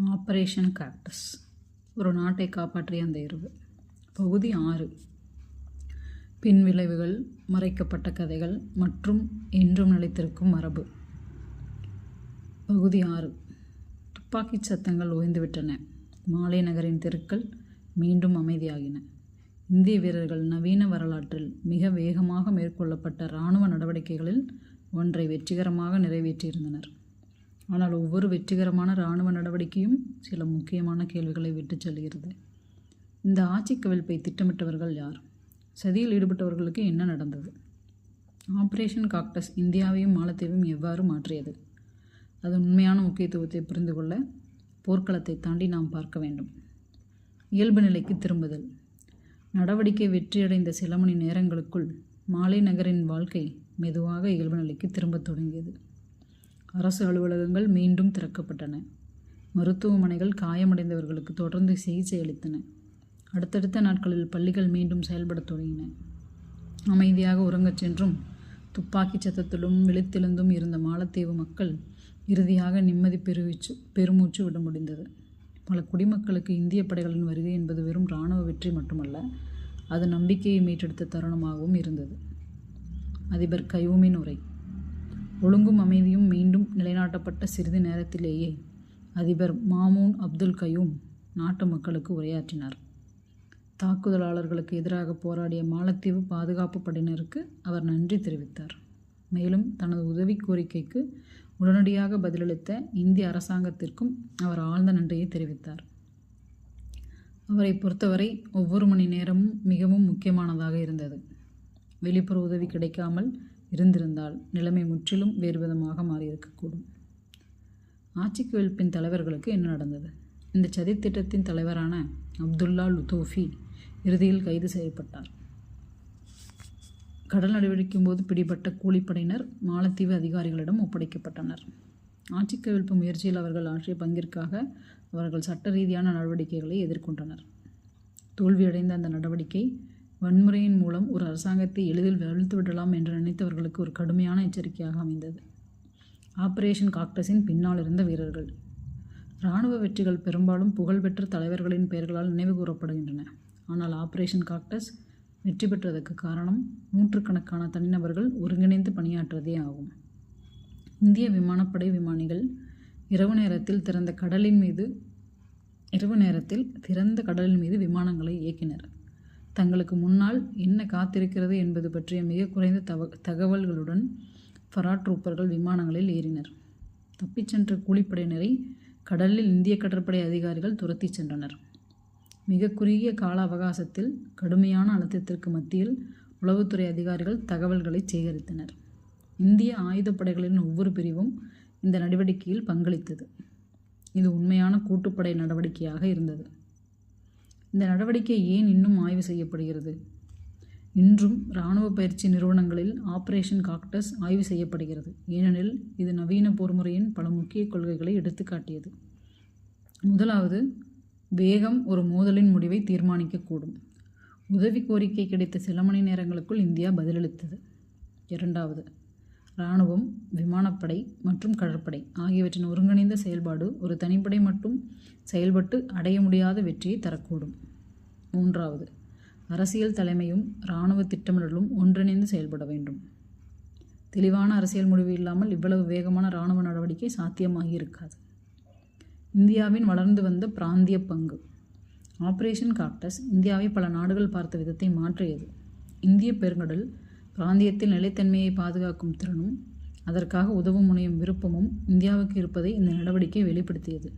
Operation cactus, ஒரு நாட்டை காப்பாற்றிய அந்த இரவு. பகுதி 6. பின்விளைவுகள், மறைக்கப்பட்ட கதைகள் மற்றும் என்றும் நிலைத்திருக்கும் மரபு. பகுதி 6. துப்பாக்கிச் சத்தங்கள் ஓய்ந்துவிட்டன. மாலே நகரின் தெருக்கள் மீண்டும் அமைதியாகின. இந்திய வீரர்கள் நவீன வரலாற்றில் மிக வேகமாக மேற்கொள்ளப்பட்ட இராணுவ நடவடிக்கைகளில் ஒன்றை வெற்றிகரமாக நிறைவேற்றியிருந்தனர். ஆனால் ஒவ்வொரு வெற்றிகரமான இராணுவ நடவடிக்கையும் சில முக்கியமான கேள்விகளை விட்டுச் செல்கிறது. இந்த ஆட்சி கவிழ்ப்பை திட்டமிட்டவர்கள் யார்? சதியில் ஈடுபட்டவர்களுக்கு என்ன நடந்தது? ஆபரேஷன் காக்டஸ் இந்தியாவையும் மாலத்தீவையும் எவ்வாறு மாற்றியது? அதன் உண்மையான முக்கியத்துவத்தை புரிந்து கொள்ள போர்க்களத்தை தாண்டி நாம் பார்க்க வேண்டும். இயல்பு நிலைக்கு திரும்புதல். நடவடிக்கை வெற்றியடைந்த சில மணி நேரங்களுக்குள் மாலே நகரின் வாழ்க்கை மெதுவாக இயல்பு நிலைக்கு திரும்பத் தொடங்கியது. அரசு அலுவலகங்கள் மீண்டும் திறக்கப்பட்டன. மருத்துவமனைகள் காயமடைந்தவர்களுக்கு தொடர்ந்து சிகிச்சை அளித்தன. அடுத்தடுத்த நாட்களில் பள்ளிகள் மீண்டும் செயல்படத் தொடங்கின. அமைதியாக உறங்கச் சென்றும் துப்பாக்கிச் சத்தத்திலும் விழித்தெழுந்தும் இருந்த மாலத்தீவு மக்கள் இறுதியாக நிம்மதி பெருமூச்சு விட முடிந்தது. பல குடிமக்களுக்கு இந்திய படைகளின் வருகை என்பது வெறும் இராணுவ வெற்றி மட்டுமல்ல, அது நம்பிக்கையை மீட்டெடுத்த தருணமாகவும் இருந்தது. அதிபர் கயூமின் உரை. ஒழுங்கும் அமைதியும் மீண்டும் நிலைநாட்டப்பட்ட சிறிது நேரத்திலேயே அதிபர் மாமூன் அப்துல் கயூம் நாட்டு மக்களுக்கு உரையாற்றினார். தாக்குதலாளர்களுக்கு எதிராக போராடிய மாலத்தீவு பாதுகாப்பு படையினருக்கு அவர் நன்றி தெரிவித்தார். மேலும் தனது உதவி கோரிக்கைக்கு உடனடியாக பதிலளித்த இந்திய அரசாங்கத்திற்கும் அவர் ஆழ்ந்த நன்றியை தெரிவித்தார். அவரை பொறுத்தவரை ஒவ்வொரு மணி நேரமும் மிகவும் முக்கியமானதாக இருந்தது. வெளிப்புற உதவி கிடைக்காமல் இருந்திருந்தால் நிலைமை முற்றிலும் வேறு விதமாக மாறியிருக்கக்கூடும். ஆட்சி கவிழ்ப்பின் தலைவர்களுக்கு என்ன நடந்தது? இந்த சதித்திட்டத்தின் தலைவரான அப்துல்லா லுத்தோஃபி இறுதியில் கைது செய்யப்பட்டார். கடல் நடவடிக்கையின் போது பிடிபட்ட கூலிப்படையினர் மாலத்தீவு அதிகாரிகளிடம் ஒப்படைக்கப்பட்டனர். ஆட்சி கவிழ்ப்பு முயற்சியில் அவர்கள் ஆற்றிய பங்கிற்காக அவர்கள் சட்ட ரீதியான நடவடிக்கைகளை எதிர்கொண்டனர். தோல்வியடைந்த அந்த நடவடிக்கை வன்முறையின் மூலம் ஒரு அரசாங்கத்தை எளிதில் வீழ்த்து விடலாம் என்று நினைத்தவர்களுக்கு ஒரு கடுமையான எச்சரிக்கையாக அமைந்தது. ஆபரேஷன் காக்டஸின் பின்னால் இருந்த வீரர்கள். இராணுவ வெற்றிகள் பெரும்பாலும் புகழ்பெற்ற தலைவர்களின் பெயர்களால் நினைவு கூறப்படுகின்றன. ஆனால் ஆபரேஷன் காக்டஸ் வெற்றி பெற்றதற்கு காரணம் நூற்றுக்கணக்கான தனிநபர்கள் ஒருங்கிணைந்து பணியாற்றுவதே ஆகும். இந்திய விமானப்படை விமானிகள் இரவு நேரத்தில் திறந்த கடலின் மீது விமானங்களை இயக்கினர். தங்களுக்கு முன்னால் என்ன காத்திருக்கிறது என்பது பற்றிய மிக குறைந்த தகவல்களுடன் பராட்ரூப்பர்கள் விமானங்களில் ஏறினர். தப்பிச் சென்ற கூலிப்படையினரை கடலில் இந்திய கடற்படை அதிகாரிகள் துரத்தி சென்றனர். மிக குறுகிய கால அவகாசத்தில் கடுமையான அழுத்தத்திற்கு மத்தியில் உளவுத்துறை அதிகாரிகள் தகவல்களை சேகரித்தனர். இந்திய ஆயுதப்படைகளின் ஒவ்வொரு பிரிவும் இந்த நடவடிக்கையில் பங்களித்தது. இது உண்மையான கூட்டுப்படை நடவடிக்கையாக இருந்தது. இந்த நடவடிக்கை ஏன் இன்னும் ஆய்வு செய்யப்படுகிறது? இன்றும் இராணுவ பயிற்சி நிறுவனங்களில் ஆபரேஷன் காக்டஸ் ஆய்வு செய்யப்படுகிறது. ஏனெனில் இது நவீன போர்முறையின் பல முக்கிய கொள்கைகளை எடுத்துக்காட்டியது. முதலாவது, வேகம் ஒரு மோதலின் முடிவை தீர்மானிக்கக்கூடும். உதவி கோரிக்கை கிடைத்த சில மணி நேரங்களுக்குள் இந்தியா பதிலளித்தது. இரண்டாவது, இராணுவம், விமானப்படை மற்றும் கடற்படை ஆகியவற்றின் ஒருங்கிணைந்த செயல்பாடு ஒரு தனிப்படை மட்டும் செயல்பட்டு அடைய முடியாத வெற்றியை தரக்கூடும். மூன்றாவது, அரசியல் தலைமையும் இராணுவ திட்டமிடலும் ஒன்றிணைந்து செயல்பட வேண்டும். தெளிவான அரசியல் முடிவு இல்லாமல் இவ்வளவு வேகமான இராணுவ நடவடிக்கை சாத்தியமாகி இருக்காது. இந்தியாவின் வளர்ந்து வந்த பிராந்திய பங்கு. ஆபரேஷன் காக்டஸ் இந்தியாவை பல நாடுகள் பார்த்த விதத்தை மாற்றியது. இந்திய பெருங்கடல் பிராந்தியத்தில் நிலைத்தன்மையை பாதுகாக்கும் திறனும் அதற்காக உதவும் முனையும் விருப்பமும் இந்தியாவுக்கு இருப்பதை இந்த நடவடிக்கை வெளிப்படுத்தியது.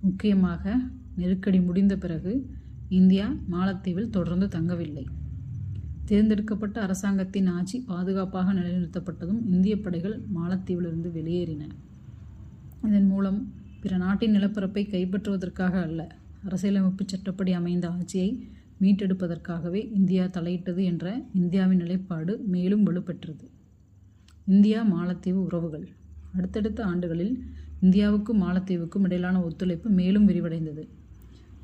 முக்கியமாக நெருக்கடி முடிந்த பிறகு இந்தியா மாலத்தீவில் தொடர்ந்து தங்கவில்லை. தேர்ந்தெடுக்கப்பட்ட அரசாங்கத்தின் ஆட்சி பாதுகாப்பாக நிலைநிறுத்தப்பட்டதும் இந்திய படைகள் மாலத்தீவிலிருந்து வெளியேறின. இதன் மூலம் பிற நாட்டின் நிலப்பரப்பை கைப்பற்றுவதற்காக அல்ல, அரசியலமைப்பு சட்டப்படி அமைந்த ஆட்சியை மீட்டெடுப்பதற்காகவே இந்தியா தலையிட்டது என்ற இந்தியாவின் நிலைப்பாடு மேலும் வலுப்பெற்றது. இந்தியா மாலத்தீவு உறவுகள். அடுத்தடுத்த ஆண்டுகளில் இந்தியாவுக்கும் மாலத்தீவுக்கும் இடையிலான ஒத்துழைப்பு மேலும் விரிவடைந்தது.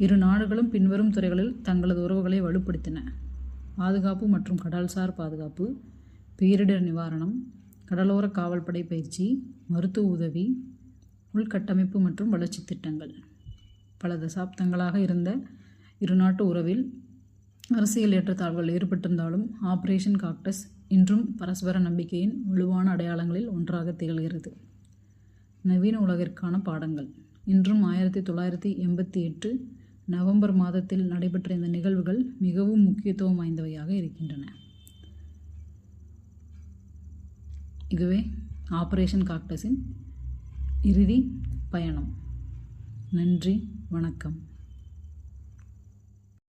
இரு நாடுகளும் பின்வரும் துறைகளில் தங்களது உறவுகளை வலுப்படுத்தின: பாதுகாப்பு மற்றும் கடல்சார் பாதுகாப்பு, பேரிடர் நிவாரணம், கடலோர காவல்படை பயிற்சி, மருத்துவ உதவி, உள்கட்டமைப்பு மற்றும் வளர்ச்சி திட்டங்கள். பல தசாப்தங்களாக இருந்த இருநாட்டு உறவில் அரசியல் ஏற்றத்தாழ்வுகள் ஏற்பட்டிருந்தாலும் ஆபரேஷன் காக்டஸ் இன்றும் பரஸ்பர நம்பிக்கையின் வலுவான அடையாளங்களில் ஒன்றாக திகழ்கிறது. நவீன உலகிற்கான பாடங்கள். இன்றும் 1988 நவம்பர் மாதத்தில் நடைபெற்ற இந்த நிகழ்வுகள் மிகவும் முக்கியத்துவம் வாய்ந்தவையாக இருக்கின்றன. இதுவே ஆபரேஷன் காக்டஸின் இறுதி பயணம். நன்றி, வணக்கம்.